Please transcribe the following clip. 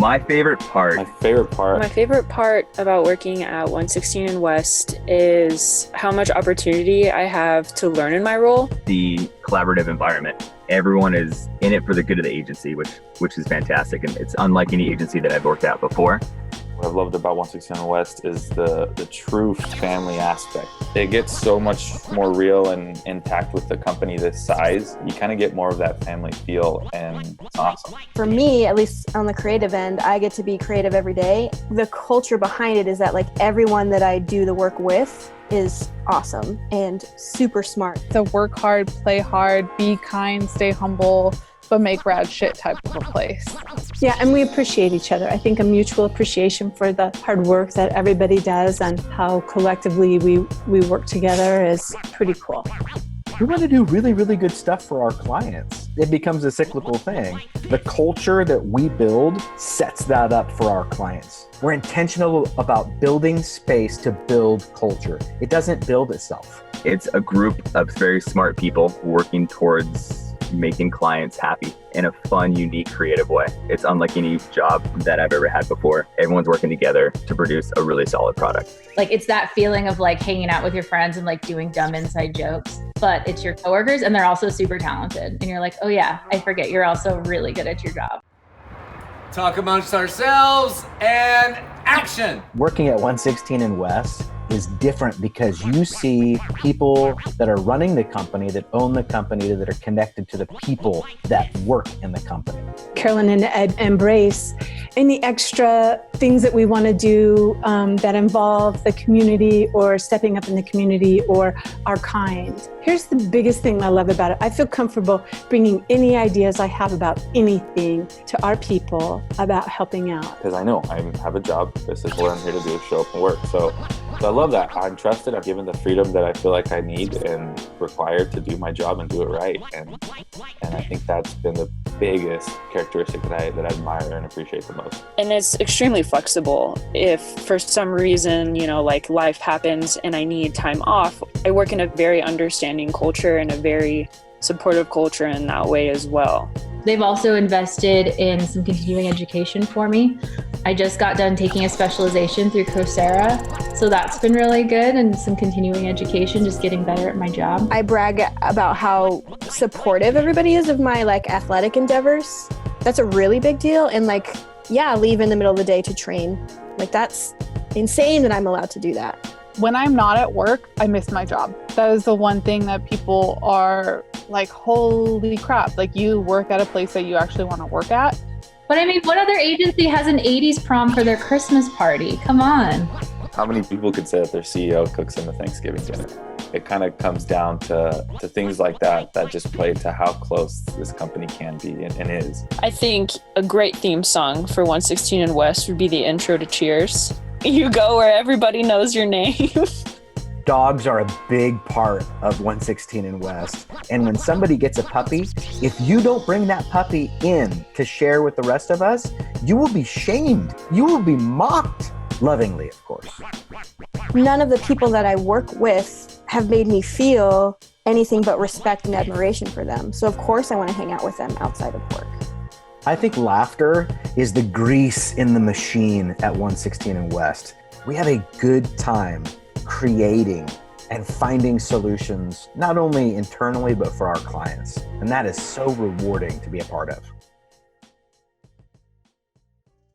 My favorite part. My favorite part about working at 116 and West is how much opportunity I have to learn in my role. The collaborative environment. Everyone is in it for the good of the agency, which is fantastic. And it's unlike any agency that I've worked at before. What I've loved about 116 West is the true family aspect. It gets so much more real and intact with the company this size. You kind of get more of that family feel, and it's awesome. For me, at least on the creative end, I get to be creative every day. The culture behind it is that like everyone that I do the work with is awesome and super smart. It's a work hard, play hard, be kind, stay humble, but make rad shit type of a place. Yeah, and we appreciate each other. I think a mutual appreciation for the hard work that everybody does and how collectively we work together is pretty cool. We want to do really, really good stuff for our clients. It becomes a cyclical thing. The culture that we build sets that up for our clients. We're intentional about building space to build culture. It doesn't build itself. It's a group of very smart people working towards making clients happy in a fun, unique, creative way. It's unlike any job that I've ever had before. Everyone's working together to produce a really solid product. Like it's that feeling of like hanging out with your friends and like doing dumb inside jokes, but it's your coworkers and they're also super talented. And you're like, oh yeah, I forget you're also really good at your job. Talk amongst ourselves and action. Working at 116 and West is different because you see people that are running the company, that own the company, that are connected to the people that work in the company. Carolyn and Ed embrace any extra things that we want to do that involve the community or stepping up in the community or our kind. Here's the biggest thing I love about it. I feel comfortable bringing any ideas I have about anything to our people about helping out. Because I know I have a job. This is what I'm here to do, show up and work. So I love that. I'm trusted. I'm given the freedom that I feel like I need and required to do my job and do it right. And I think that's been the biggest characteristic that I admire and appreciate the most. And it's extremely flexible. If for some reason, like life happens and I need time off, I work in a very understanding culture and a very supportive culture in that way as well. They've also invested in some continuing education for me. I just got done taking a specialization through Coursera, so that's been really good, and some continuing education, just getting better at my job. I brag about how supportive everybody is of my like athletic endeavors. That's a really big deal. And like, yeah, leave in the middle of the day to train. Like that's insane that I'm allowed to do that. When I'm not at work, I miss my job. That is the one thing that people are like, holy crap, like you work at a place that you actually want to work at. But I mean, what other agency has an 80s prom for their Christmas party? Come on. How many people could say that their CEO cooks them a Thanksgiving dinner? It kind of comes down to things like that just play to how close this company can be and is. I think a great theme song for 116 and West would be the intro to Cheers. You go where everybody knows your name. Dogs are a big part of 116 and West. And when somebody gets a puppy, if you don't bring that puppy in to share with the rest of us, you will be shamed. You will be mocked. Lovingly, of course. None of the people that I work with have made me feel anything but respect and admiration for them. So of course I want to hang out with them outside of work. I think laughter is the grease in the machine at 116 and West. We have a good time creating and finding solutions, not only internally, but for our clients. And that is so rewarding to be a part of.